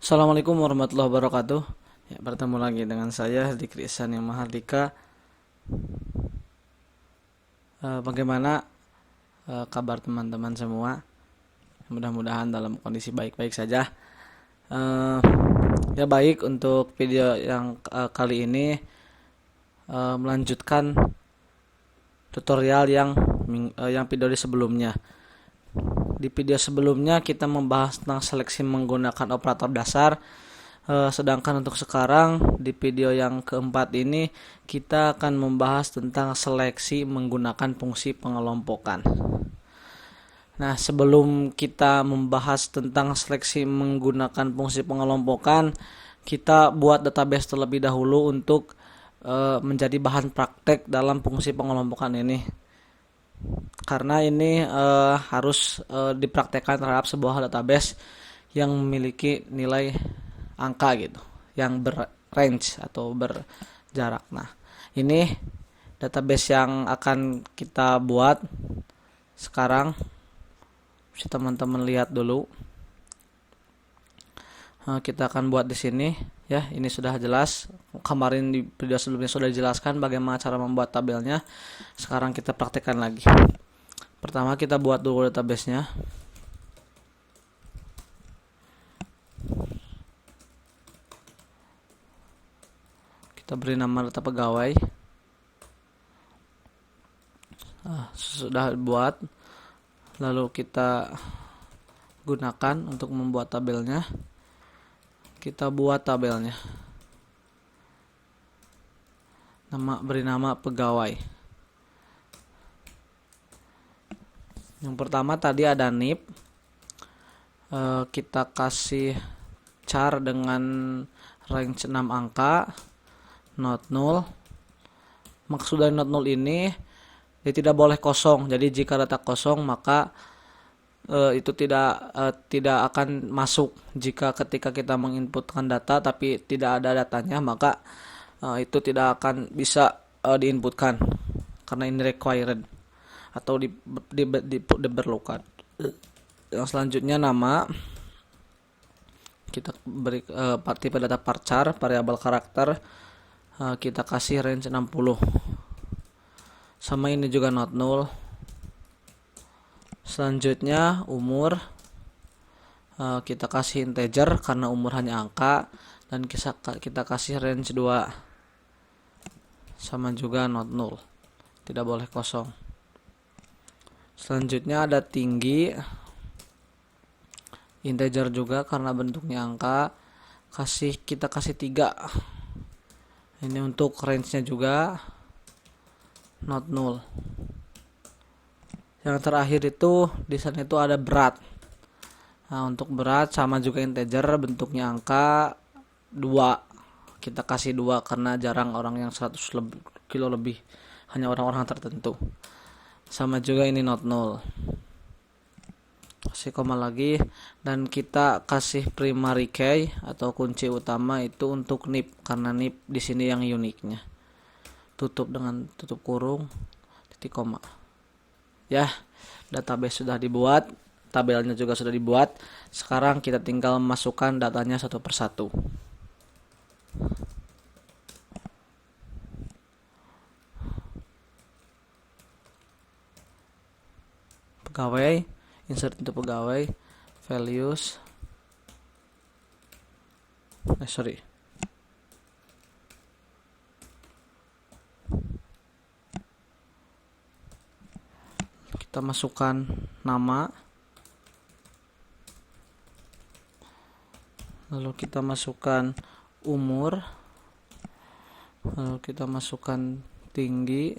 Assalamualaikum warahmatullahi wabarakatuh. Ya, bertemu lagi dengan saya Dikri Ihsan yang Mahardika. Bagaimana kabar teman-teman semua? Mudah-mudahan dalam kondisi baik-baik saja. Eh, Ya, baik, untuk video yang kali ini melanjutkan tutorial yang video di sebelumnya. Di video sebelumnya kita membahas tentang seleksi menggunakan operator dasar. Sedangkan untuk sekarang di video yang keempat ini kita akan membahas tentang seleksi menggunakan fungsi pengelompokan. Nah, sebelum kita membahas tentang seleksi menggunakan fungsi pengelompokan, kita buat database terlebih dahulu untuk menjadi bahan praktek dalam fungsi pengelompokan ini. Karena ini harus dipraktekkan terhadap sebuah database yang memiliki nilai angka gitu, yang berrange atau berjarak. Nah, ini database yang akan kita buat sekarang. Bisa teman-teman lihat dulu. Kita akan buat di sini ya. Ini sudah jelas. Kemarin di video sebelumnya sudah dijelaskan bagaimana cara membuat tabelnya. Sekarang kita praktekkan lagi. Pertama kita buat dulu database-nya. Kita beri nama data pegawai. Sudah buat. Lalu kita gunakan untuk membuat tabelnya. Kita buat tabelnya. Beri nama pegawai. Yang pertama tadi ada NIP. Kita kasih char dengan range 6 angka. Not null. Maksud dari not null ini dia tidak boleh kosong. Jadi jika data kosong maka itu tidak akan masuk. Jika ketika kita menginputkan data tapi tidak ada datanya, maka itu tidak akan bisa diinputkan karena ini required atau diperlukan. Yang selanjutnya nama, kita beri tipe data varchar, variabel karakter, kita kasih range 60. Sama ini juga not null. Selanjutnya umur, kita kasih integer karena umur hanya angka, dan kita kasih range 2. Sama juga not null, tidak boleh kosong. Selanjutnya ada tinggi, integer juga karena bentuknya angka, kita kasih 3. Ini untuk range-nya juga not null. Yang terakhir itu di sana itu ada berat. Nah, untuk berat sama juga integer, bentuknya angka 2. Kita kasih 2 karena jarang orang yang 100 kilo lebih, hanya orang-orang tertentu. Sama juga ini not null. Kasih koma lagi, dan kita kasih primary key atau kunci utama itu untuk NIP karena NIP di sini yang uniknya. Tutup dengan tutup kurung, titik koma. Ya, database sudah dibuat, tabelnya juga sudah dibuat. Sekarang kita tinggal masukkan datanya satu persatu. Pegawai, insert untuk pegawai, values. Kita masukkan nama, lalu kita masukkan umur, lalu kita masukkan tinggi,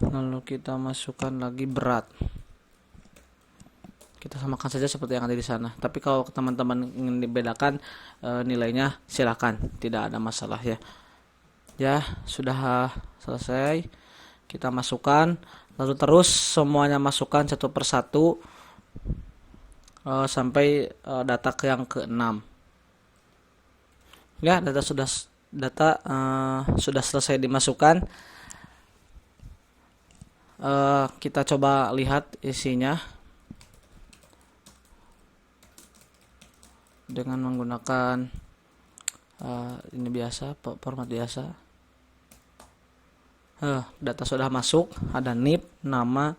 lalu kita masukkan lagi berat. Kita samakan saja seperti yang ada di sana. Tapi kalau teman-teman ingin dibedakan nilainya, silakan, tidak ada masalah ya. Ya, sudah selesai. Kita masukkan, lalu terus semuanya masukkan satu persatu sampai data yang ke-6. Ya, data sudah selesai dimasukkan. Kita coba lihat isinya. dengan menggunakan ini biasa, format biasa. Data sudah masuk, ada NIP, nama,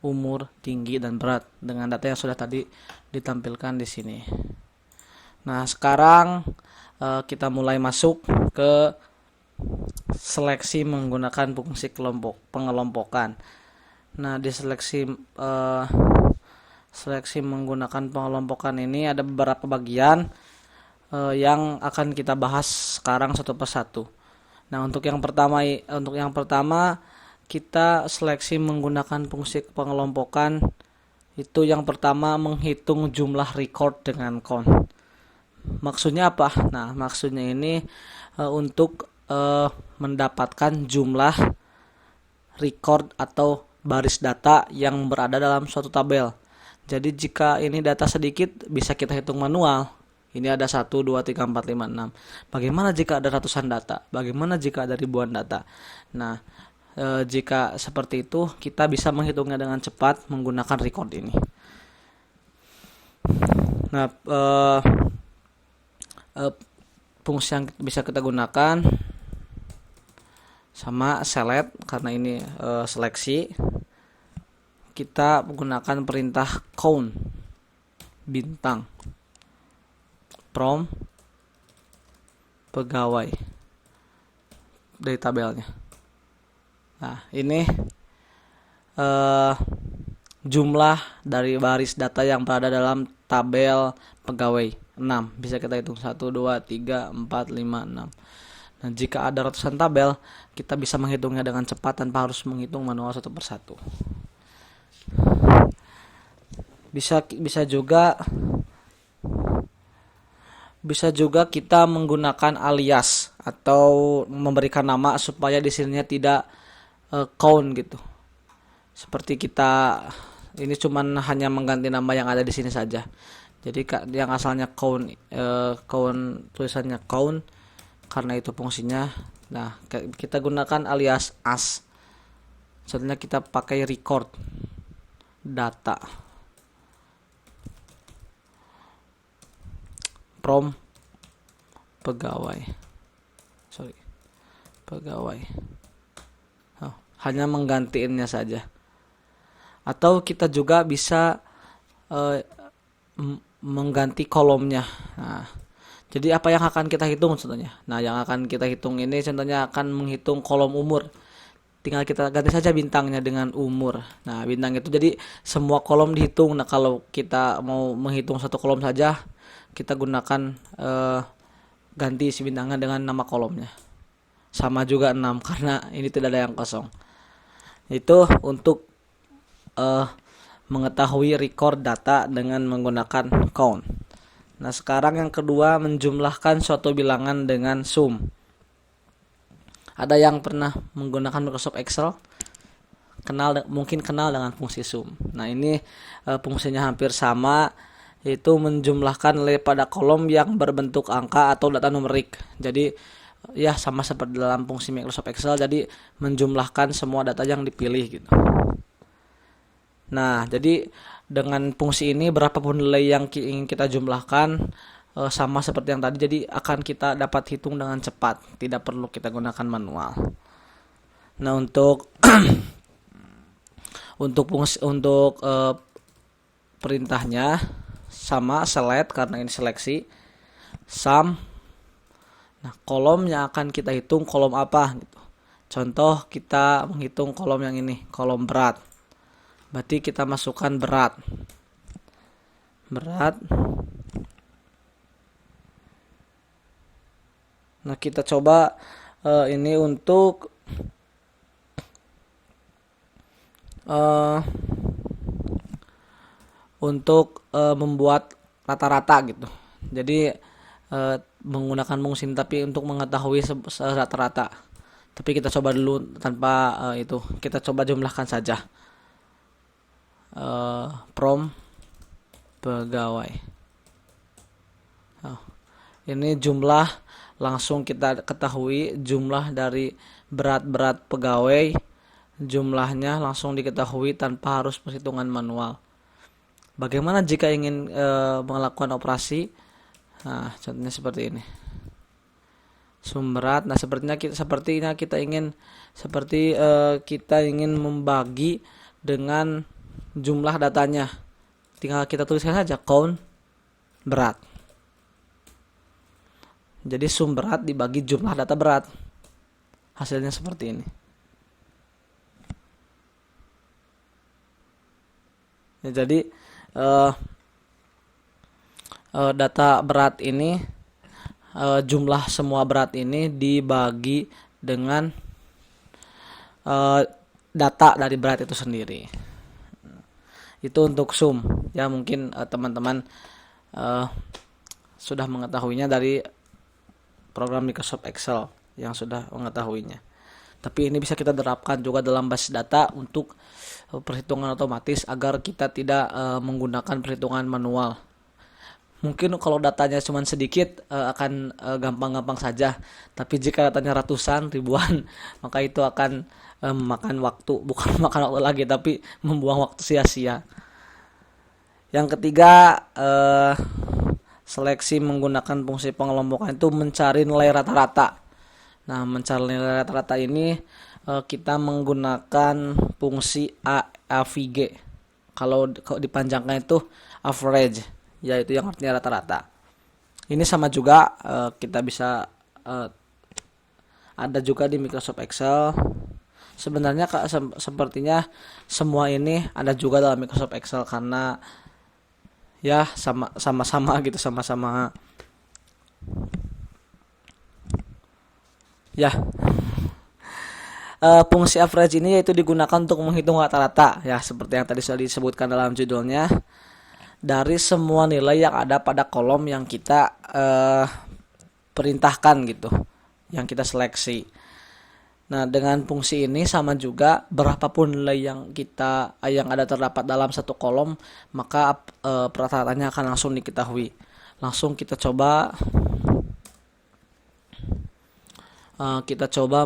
umur, tinggi, dan berat dengan data yang sudah tadi ditampilkan di sini. Nah, sekarang kita mulai masuk ke seleksi menggunakan fungsi pengelompokan. Nah, di seleksi menggunakan pengelompokan ini ada beberapa bagian yang akan kita bahas sekarang satu persatu. Nah, untuk yang pertama kita seleksi menggunakan fungsi pengelompokan. Itu yang pertama, menghitung jumlah record dengan count. Maksudnya apa? Nah, maksudnya ini untuk mendapatkan jumlah record atau baris data yang berada dalam suatu tabel. Jadi jika ini data sedikit bisa kita hitung manual. Ini ada 1, 2, 3, 4, 5, 6. Bagaimana jika ada ratusan data? Bagaimana jika ada ribuan data? Nah, jika seperti itu kita bisa menghitungnya dengan cepat menggunakan record ini. Nah, fungsi yang bisa kita gunakan sama select, karena ini seleksi. Kita menggunakan perintah count bintang from pegawai dari tabelnya. Nah, ini jumlah dari baris data yang berada dalam tabel pegawai 6. Bisa kita hitung 1, 2, 3, 4, 5, 6. Nah, jika ada ratusan tabel, kita bisa menghitungnya dengan cepat tanpa harus menghitung manual satu persatu. Bisa juga kita menggunakan alias atau memberikan nama supaya di sininya tidak count gitu. Seperti kita ini cuman hanya mengganti nama yang ada di sini saja. Jadi yang asalnya count tulisannya count karena itu fungsinya. Nah, kita gunakan alias as. Contohnya kita pakai record data from pegawai. Hanya menggantiinnya saja. Atau kita juga bisa mengganti kolomnya. Nah, jadi apa yang akan kita hitung contohnya? Nah, yang akan kita hitung ini contohnya akan menghitung kolom umur. Tinggal kita ganti saja bintangnya dengan umur. Nah, bintang itu jadi semua kolom dihitung. Nah, kalau kita mau menghitung satu kolom saja, kita gunakan ganti si bintangnya dengan nama kolomnya. Sama juga 6 karena ini tidak ada yang kosong. Itu untuk mengetahui record data dengan menggunakan count. Nah, sekarang yang kedua, menjumlahkan suatu bilangan dengan sum. Ada yang pernah menggunakan Microsoft Excel? Mungkin kenal dengan fungsi sum. Nah, ini fungsinya hampir sama, yaitu menjumlahkan nilai pada kolom yang berbentuk angka atau data numerik. Jadi ya sama seperti dalam fungsi Microsoft Excel, jadi menjumlahkan semua data yang dipilih gitu. Nah, jadi dengan fungsi ini berapapun nilai yang ingin kita jumlahkan sama seperti yang tadi, jadi akan kita dapat hitung dengan cepat, tidak perlu kita gunakan manual. Nah, untuk perintahnya sama select karena ini seleksi, sum. Nah, kolom yang akan kita hitung kolom apa gitu. Contoh kita menghitung kolom yang ini, kolom berat. Berarti kita masukkan berat. Nah, kita coba ini untuk membuat rata-rata gitu. Jadi menggunakan fungsi tapi untuk mengetahui rata-rata. Tapi kita coba dulu tanpa itu. Kita coba jumlahkan saja. From pegawai. Ini jumlah, langsung kita ketahui jumlah dari berat pegawai, jumlahnya langsung diketahui tanpa harus perhitungan manual. Bagaimana jika ingin melakukan operasi? Nah, contohnya seperti ini. Sum berat. Nah, sepertinya kita ingin kita ingin membagi dengan jumlah datanya. Tinggal kita tuliskan saja count berat. Jadi sum berat dibagi jumlah data berat. Hasilnya seperti ini. Ya, jadi data berat ini, jumlah semua berat ini dibagi dengan data dari berat itu sendiri. Itu untuk sum. Ya, mungkin teman-teman sudah mengetahuinya dari program Microsoft Excel yang sudah mengetahuinya. Tapi ini bisa kita terapkan juga dalam basis data untuk perhitungan otomatis agar kita tidak menggunakan perhitungan manual. Mungkin kalau datanya cuma sedikit akan gampang-gampang saja. Tapi jika datanya ratusan, ribuan, maka itu akan memakan waktu. Bukan makan waktu lagi, tapi membuang waktu sia-sia. Yang ketiga, seleksi menggunakan fungsi pengelompokan itu mencari nilai rata-rata. Nah, mencari nilai rata-rata ini kita menggunakan fungsi AVG. Kalau dipanjangkan itu average, yaitu yang artinya rata-rata. Ini sama juga kita bisa ada juga di Microsoft Excel. Sebenarnya sepertinya semua ini ada juga dalam Microsoft Excel karena ya sama-sama gitu, sama-sama ya. Fungsi average ini yaitu digunakan untuk menghitung rata-rata, ya seperti yang tadi sudah disebutkan dalam judulnya, dari semua nilai yang ada pada kolom yang kita perintahkan gitu, yang kita seleksi. Nah, dengan fungsi ini sama juga berapapun nilai yang ada terdapat dalam satu kolom, maka rata-ratanya akan langsung diketahui. Langsung kita coba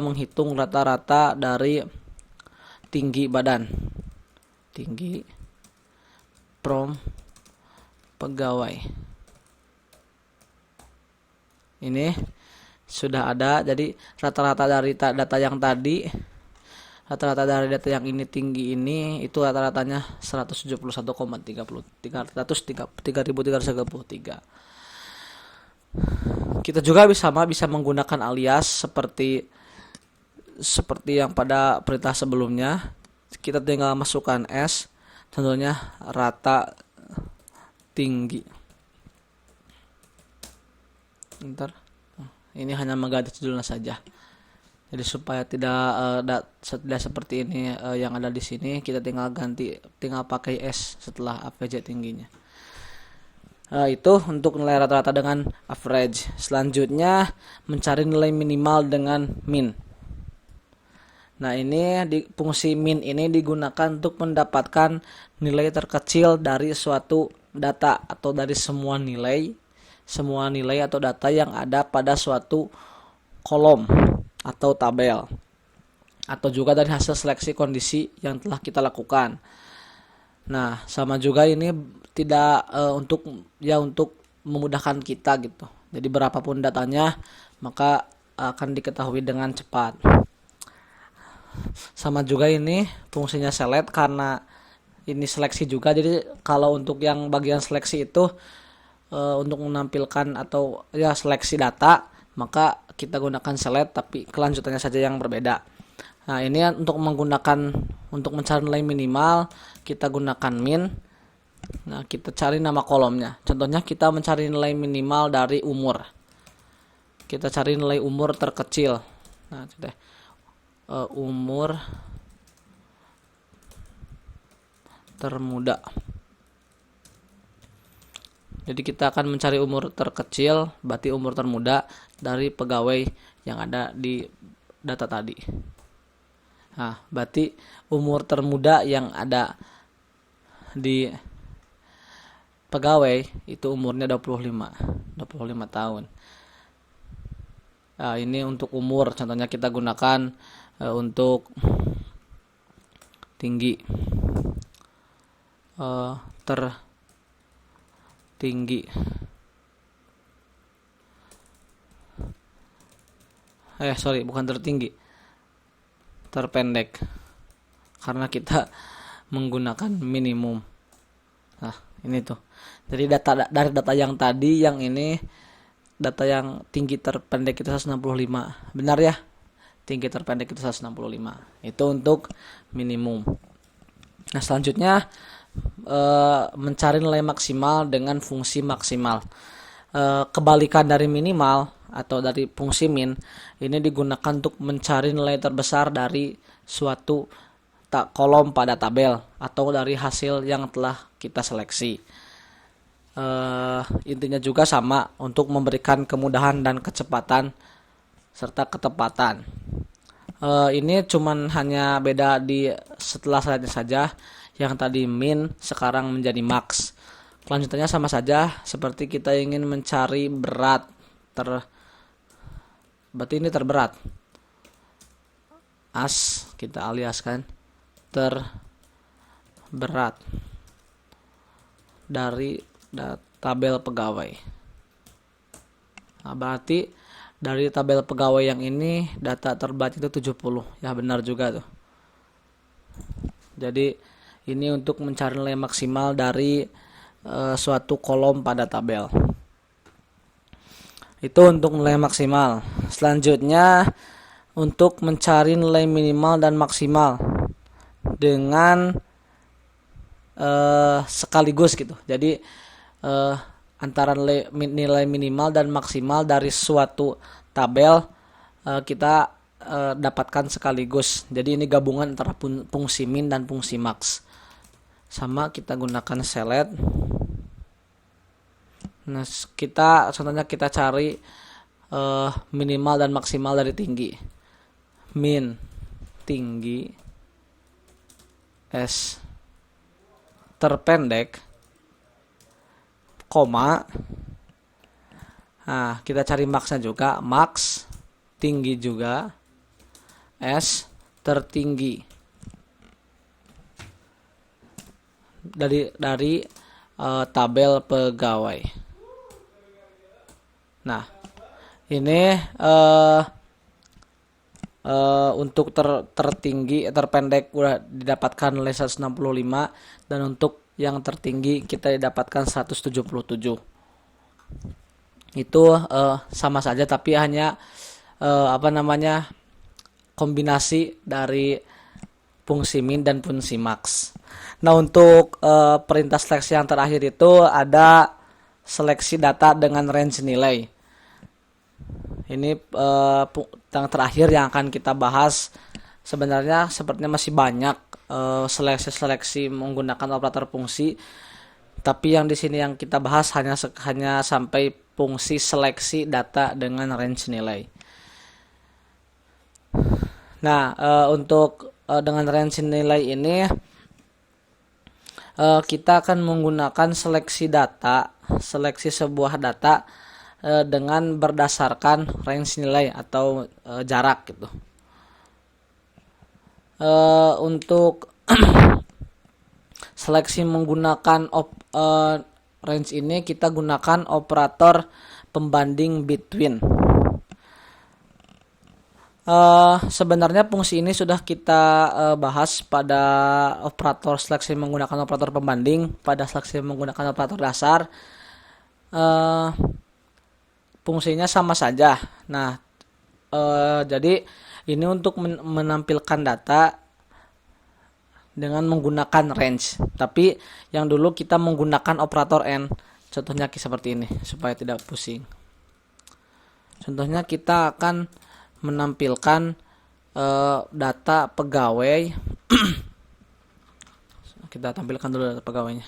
menghitung rata-rata dari tinggi badan, tinggi from pegawai. Ini sudah ada. Jadi rata-rata dari data yang tadi, rata-rata dari data yang ini tinggi ini itu rata-ratanya 171,33. Kita juga bisa menggunakan alias seperti yang pada perintah sebelumnya. Kita tinggal masukkan S, contohnya rata tinggi. Ini hanya mengganti judulnya saja. Jadi supaya tidak seperti ini yang ada di sini, kita tinggal pakai S setelah AVG tingginya. Itu untuk nilai rata-rata dengan average. Selanjutnya mencari nilai minimal dengan min. Nah, ini fungsi min ini digunakan untuk mendapatkan nilai terkecil dari suatu data atau dari semua nilai atau data yang ada pada suatu kolom atau tabel, atau juga dari hasil seleksi kondisi yang telah kita lakukan. Nah, sama juga ini tidak untuk memudahkan kita gitu. Jadi berapapun datanya maka akan diketahui dengan cepat. Sama juga ini fungsinya select karena ini seleksi juga. Jadi kalau untuk yang bagian seleksi itu untuk menampilkan atau ya seleksi data, maka kita gunakan select, tapi kelanjutannya saja yang berbeda. Nah, ini untuk mencari nilai minimal kita gunakan min. Nah, kita cari nama kolomnya. Contohnya kita mencari nilai minimal dari umur. Kita cari nilai umur terkecil. Nah, umur termuda. Jadi kita akan mencari umur terkecil, berarti umur termuda dari pegawai yang ada di data tadi. Nah, berarti umur termuda yang ada di pegawai itu umurnya 25 tahun. Nah, ini untuk umur, contohnya kita gunakan untuk tinggi, tertinggi. bukan tertinggi, terpendek, karena kita menggunakan minimum. Nah, ini tuh. Jadi dari data yang tadi, yang ini data yang tinggi terpendek itu 165. Benar ya? Tinggi terpendek itu 165. Itu untuk minimum. Nah, selanjutnya mencari nilai maksimal dengan fungsi maksimal. Kebalikan dari minimal atau dari fungsi min, ini digunakan untuk mencari nilai terbesar dari suatu kolom pada tabel atau dari hasil yang telah kita seleksi. Intinya juga sama, untuk memberikan kemudahan dan kecepatan serta ketepatan. Ini cuman hanya beda di setelah slide saja, yang tadi min sekarang menjadi max. Kelanjutannya sama saja, seperti kita ingin mencari berat, berarti ini terberat, kita aliaskan terberat dari tabel pegawai. Nah, berarti dari tabel pegawai yang ini data terberat itu 70. Ya, benar juga tuh. Jadi ini untuk mencari nilai maksimal dari suatu kolom pada tabel. Itu untuk nilai maksimal. Selanjutnya untuk mencari nilai minimal dan maksimal dengan sekaligus gitu. Jadi antara nilai minimal dan maksimal dari suatu tabel kita dapatkan sekaligus. Jadi ini gabungan antara fungsi min dan fungsi max. Sama, kita gunakan select. Nah, contohnya kita cari minimal dan maksimal dari tinggi. Min tinggi S terpendek, koma. Nah, kita cari maxnya juga, max tinggi juga, S tertinggi. Dari tabel pegawai. Nah, ini untuk tertinggi, terpendek udah didapatkan nilai 165, dan untuk yang tertinggi kita didapatkan 177. Itu sama saja, tapi hanya kombinasi dari fungsi min dan fungsi max. Nah, untuk perintah seleksi yang terakhir itu ada seleksi data dengan range nilai. Ini yang terakhir yang akan kita bahas. Sebenarnya sepertinya masih banyak seleksi menggunakan operator fungsi, tapi yang di sini yang kita bahas hanya sampai fungsi seleksi data dengan range nilai. Nah, untuk dengan range nilai ini kita akan menggunakan seleksi sebuah data dengan berdasarkan range nilai atau jarak gitu. Untuk seleksi menggunakan range ini kita gunakan operator pembanding between. Sebenarnya fungsi ini sudah kita bahas pada operator seleksi menggunakan operator pembanding, pada seleksi menggunakan operator dasar. Fungsinya sama saja. Nah, jadi ini untuk menampilkan data dengan menggunakan range. Tapi yang dulu kita menggunakan operator n. Contohnya seperti ini supaya tidak pusing. Contohnya kita akan menampilkan data pegawai. Kita tampilkan dulu data pegawainya.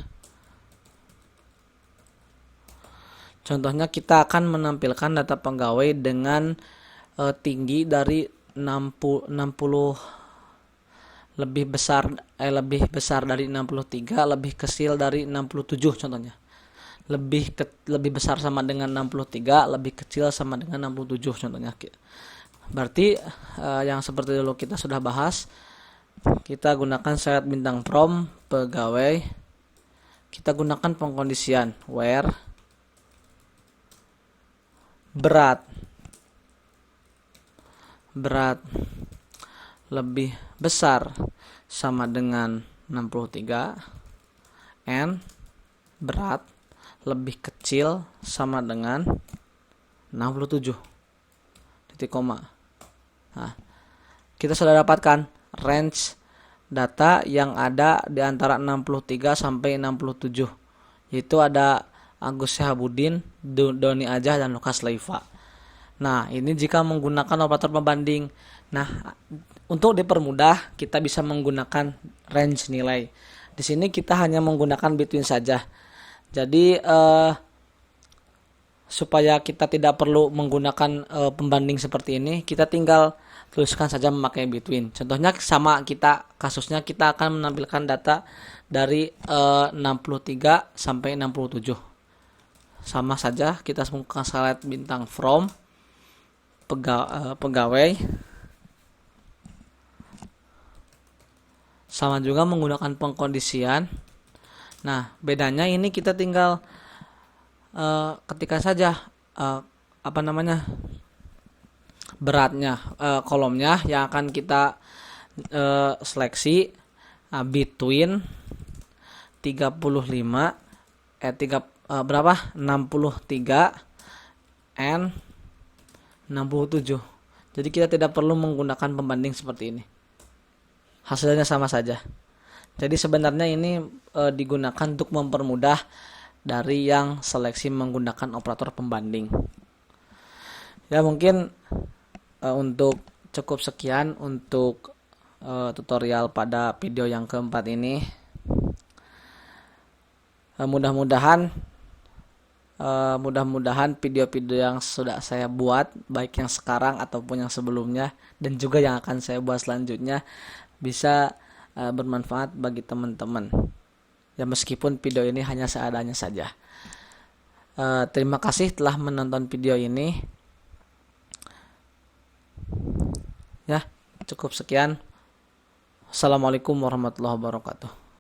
Contohnya kita akan menampilkan data pegawai dengan tinggi dari 60 lebih besar dari 63, lebih kecil dari 67 contohnya. Lebih besar sama dengan 63, lebih kecil sama dengan 67 contohnya. Berarti yang seperti dulu kita sudah bahas, kita gunakan syarat bintang from pegawai. Kita gunakan pengkondisian where berat berat lebih besar sama dengan 63, N berat lebih kecil sama dengan 67. Titik koma. Nah, kita sudah dapatkan range data yang ada di antara 63 sampai 67, yaitu ada Agus Syahabudin, Doni Ajah, dan Lukas Leiva. Nah, ini jika menggunakan operator pembanding. Nah, untuk dipermudah kita bisa menggunakan range nilai. Di sini kita hanya menggunakan between saja. Jadi supaya kita tidak perlu menggunakan pembanding seperti ini, kita tinggal tuliskan saja memakai between. Contohnya sama kasusnya kita akan menampilkan data dari 63 sampai 67. Sama saja kita buka slide bintang from pegawai. Sama juga menggunakan pengkondisian. Nah, bedanya ini kita tinggal ketika saja beratnya kolomnya yang akan kita seleksi between 35 63 and 67. Jadi kita tidak perlu menggunakan pembanding seperti ini. Hasilnya sama saja. Jadi sebenarnya ini digunakan untuk mempermudah dari yang seleksi menggunakan operator pembanding. Ya, mungkin untuk cukup sekian untuk tutorial pada video yang keempat ini. Mudah-mudahan video-video yang sudah saya buat, baik yang sekarang ataupun yang sebelumnya dan juga yang akan saya buat selanjutnya, bisa bermanfaat bagi teman-teman. Ya, meskipun video ini hanya seadanya saja. Terima kasih telah menonton video ini. Ya, cukup sekian. Assalamualaikum warahmatullahi wabarakatuh.